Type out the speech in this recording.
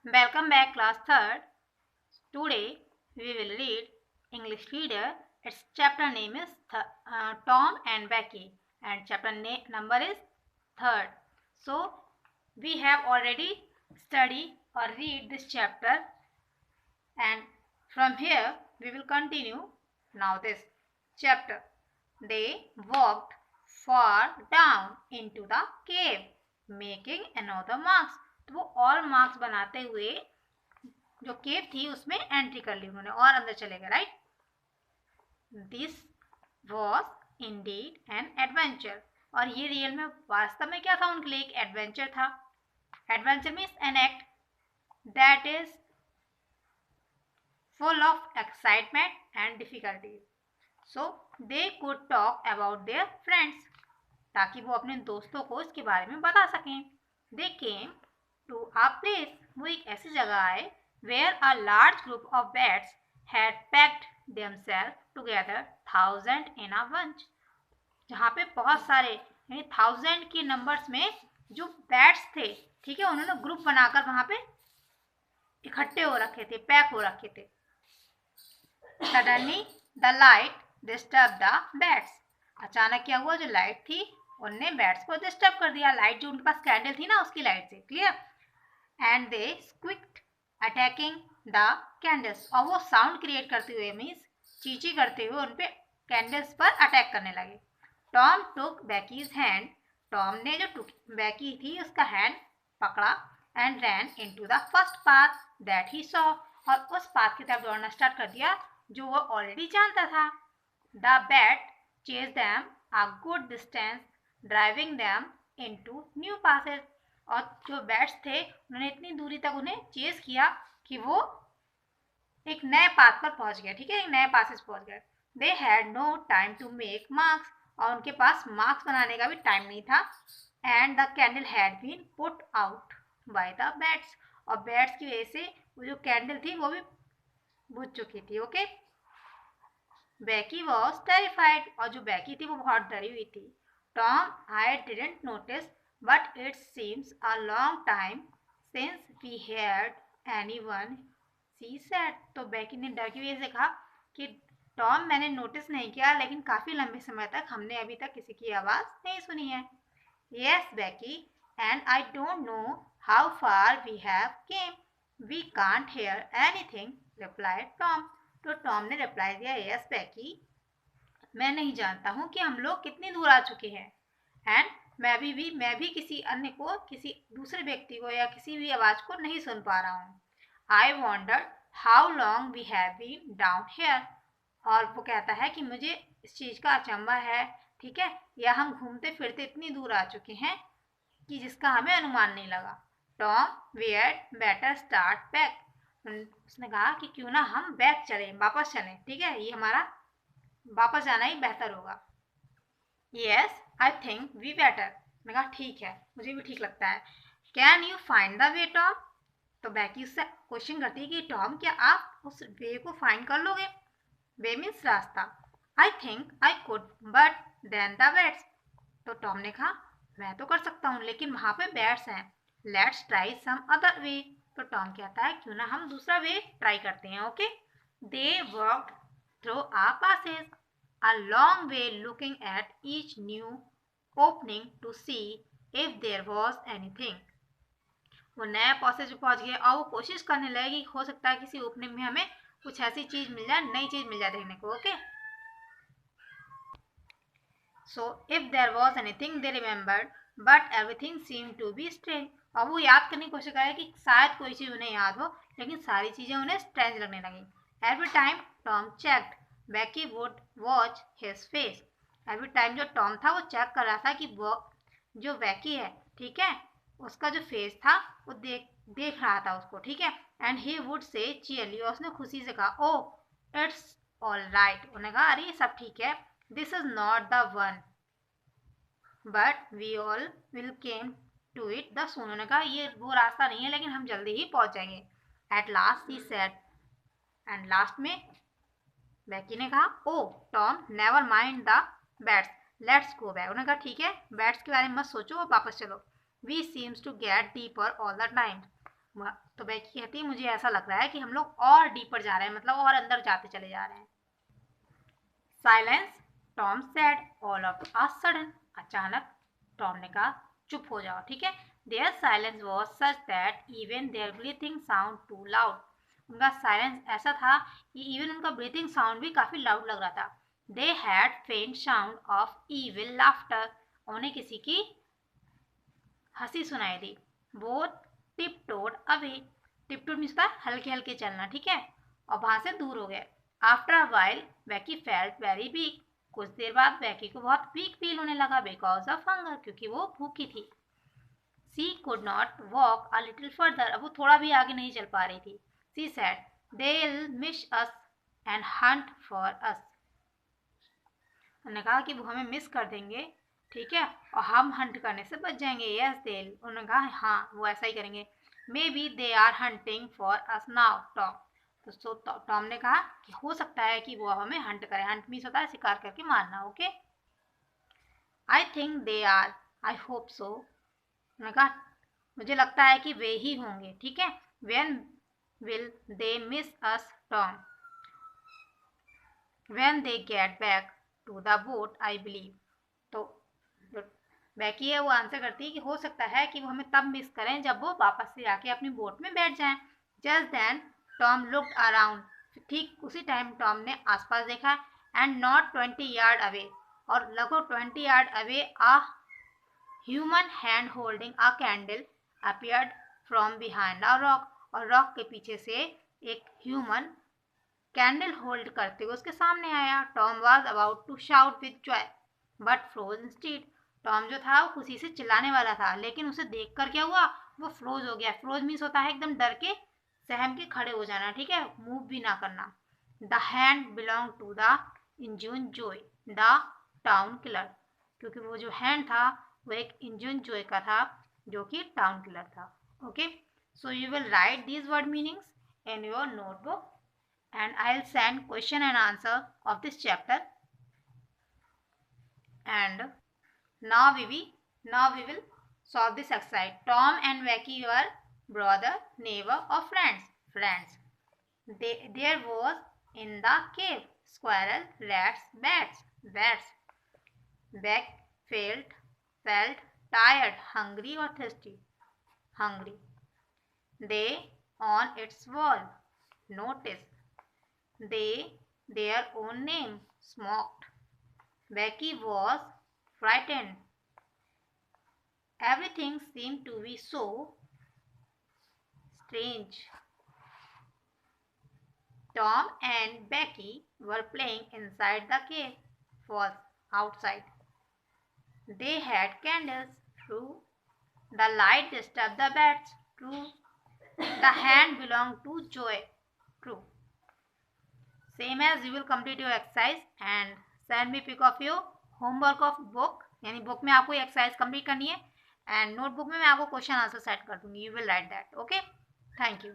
Welcome back, class 3rd. Today we will read English Reader. Its chapter name is Tom and Becky, and chapter number is 3rd. So we have already studied or read this chapter, and from here we will continue now this chapter. They walked far down into the cave, making another marks. तो वो और marks बनाते हुए जो केव थी उसमें entry कर ली उन्होंने और अंदर चले गए, right. This was Indeed an adventure. और ये रियल में वास्तव में क्या था, उनके लिए एक एडवेंचर था. Adventure means an act that is full of excitement and difficulties. So they could talk about their friends, ताकि वो अपने दोस्तों को इसके बारे में बता सकें. They came to a place, वो एक ऐसी जगह आए where a large group of bats had packed themselves together 1,000 in a bunch. जहाँ पे बहुत सारे यानी 1,000 के नंबर्स में जो बैट्स थे, ठीक है, उन्होंने ग्रुप बनाकर वहाँ पे इकट्ठे हो रखे थे, पैक हो रखे थे. Suddenly the light disturbed the bats. अचानक क्या हुआ, जो लाइट थी उनने बैट्स को डिस्टर्ब कर दिया. लाइट जो उनके पास कैंडल थी ना, उसकी लाइट से. Clear. And they squeaked attacking the candles. और वो साउंड क्रिएट करते हुए मीन्स चींची करते हुए उन पे कैंडल्स पर अटैक करने लगे. टॉम टुक बैकीज हैंड. टॉम ने जो बैकी थी उसका हैंड पकड़ा and ran into the first path that he saw. और उस पाथ की तरफ दौड़ना स्टार्ट कर दिया जो वो ऑलरेडी जानता था. The bat chase them a good distance driving them into new passes. और जो बैट्स थे उन्होंने इतनी दूरी तक उन्हें चेज किया कि वो एक नए पाथ पर पहुंच गए. ठीक है, एक नए पासेस पहुंच गए. They had no time to make marks. और उनके पास मार्क्स बनाने का भी टाइम नहीं था. And the candle had been put out by the bats. और बैट्स की वजह से वो जो कैंडल थी वो भी बुझ चुकी थी. ओके. Becky was terrified. और जो बैकी थी वो बहुत डरी हुई थी. Tom I didn't notice but it seems a long time since we had anyone she said. तो बैकी ने डर की वजह से कहा कि टॉम मैंने नोटिस नहीं किया, लेकिन काफ़ी लंबे समय तक हमने अभी तक किसी की आवाज़ नहीं सुनी है. Yes Becky and I don't know how far we have came. We can't hear anything replied Tom. तो टॉम ने रिप्लाई दिया, यस बैकी, मैं नहीं जानता हूँ कि हम लोग कितनी दूर आ चुके हैं. एंड मैं भी किसी अन्य को, किसी दूसरे व्यक्ति को या किसी भी आवाज़ को नहीं सुन पा रहा हूँ. I wonder how long we have been down here. और वो कहता है कि मुझे इस चीज़ का अचंभा है, ठीक है, या हम घूमते फिरते इतनी दूर आ चुके हैं कि जिसका हमें अनुमान नहीं लगा. Tom we had better start back. उसने कहा कि क्यों ना हम बैक चलें, वापस चलें. ठीक है, ये हमारा वापस जाना ही बेहतर होगा. Yes I think we better. मैं कहा ठीक है, मुझे भी ठीक लगता है. Can you find the way Tom. तो बैकी उससे क्वेश्चन करती है कि टॉम क्या आप उस वे को फाइंड कर लोगे. वे मीन्स रास्ता. I think I could but then the bats. तो टॉम ने कहा मैं तो कर सकता हूँ, लेकिन वहाँ पे बैट्स हैं. Let's try some other way. तो टॉम कहता है क्यों ना हम दूसरा वे ट्राई करते हैं. Okay. They worked through a passage a long way looking at each new opening to see if there was anything. वो नया पासेज में पहुंच गए और वो कोशिश करने लगे कि हो सकता है किसी ओपनिंग में हमें कुछ ऐसी चीज मिल जाए, नई चीज मिल जाए देखने को. Okay. So if there was anything they remembered, but everything seemed to be strange. अब वो याद करने की कोशिश करे कि शायद कोई चीज़ उन्हें याद हो, लेकिन सारी चीज़ें उन्हें स्ट्रेंज लगने लगी. Every time Tom checked, Becky would watch his face. Every time जो टॉम था वो चेक कर रहा था कि वो जो बैकी है, ठीक है, उसका जो फेस था वो देख रहा था उसको. ठीक है. And he would say चीयरली. और उसने खुशी से कहा ओह इट्स ऑल राइट. उन्होंने कहा अरे ये सब ठीक है. This is not the one, but we all will came to it the soon. उन्होंने कहा ये वो रास्ता नहीं है, लेकिन हम जल्दी ही पहुंच जाएंगे. At last he said, and last में बैकी ने कहा oh Tom never mind the bats, let's go back. उन्होंने कहा ठीक है, बैट्स के बारे में मत सोचो, वापस चलो. We seems to get deeper all the time. तो बैकी कहती है मुझे ऐसा लग रहा है कि हम लोग और डीपर जा रहे हैं, मतलब और अंदर जाते चले जा रहे हैं। Silence, Tom said all of a sudden. अचानक टॉम ने कहा चुप हो जाओ, ठीक है। There silence was such that even their breathing sound too loud. उनका साइलेंस ऐसा था कि इवन उनका ब्रीथिंग साउंड भी काफी लाउड लग रहा था। They had faint sound of evil laughter. उन्हें किसी की हंसी सुनाई दी। Both tiptoed away. Tiptoed means था हल्के हल्के चलना, ठीक है, और वहां से दूर हो गए। After a while बैकी felt very weak. कुछ देर बाद बैकी को बहुत वीक फील होने लगा बिकॉज ऑफ हंगर, क्योंकि वो भूखी थी। She could not walk a little further. अब वो थोड़ा भी आगे नहीं चल पा रही थी। She said they will miss us and Hunt for us. उन्होंने कहा कि वो हमें मिस कर देंगे, ठीक है, और हम हंट करने से बच जाएंगे। यस देल। उन्होंने कहा हाँ वो ऐसा ही करेंगे। Maybe they are hunting for us now Tom. तो टॉम ने कहा कि हो सकता है कि वो हमें हंट करें। हंट मीन्स होता है शिकार करके मारना। Okay, I think they are, I hope so. उन्होंने कहा मुझे लगता है कि वे ही होंगे, ठीक है। When will they miss us Tom? When they get back to the boat I believe. तो जो बैकी है वो आंसर करती है कि हो सकता है कि वो हमें तब मिस करें जब वो वापस से आके अपनी बोट में बैठ जाएं। Just then Tom looked around. ठीक उसी टाइम टॉम ने आसपास देखा। एंड नॉट 20 यार्ड अवे, और लगभग 20 yard away a human hand holding a candle appeared from behind a rock. और रॉक के पीछे से एक ह्यूमन कैंडल होल्ड करते हुए उसके सामने आया। Tom was about to shout with joy but froze instead. Tom जो था वो खुशी से चिल्लाने वाला था, लेकिन उसे देखकर क्या हुआ, वो फ्रोज हो गया। फ्रोज मीन्स होता है एकदम डर के सहम के खड़े हो जाना, ठीक है, मूव भी ना करना। The hand belong to the Injun Joe the town killer. क्योंकि वो जो हैंड था वो एक इंजन जॉय का था जो कि टाउन किलर था। Okay, so you will write these word meanings in your notebook and I'll send question and answer of this chapter. And now we will solve this exercise. Tom and Becky were brother, neighbor or friends. There was in the cave squirrel, rats, bats. Beck felt tired, hungry or thirsty. Hungry. They on its wall noticed their own name, smoked. Becky was frightened. Everything seemed to be so strange. Tom and Becky were playing inside the cave, was outside. They had candles. True. The light disturbed the bats. True. The hand belonged to Joy. True. Same as you will complete your exercise and send me pic of your homework of book, यानी book में आपको exercise complete करनी है, and notebook में मैं आपको question answer set कर दूंगी. You will write that. Okay, thank you.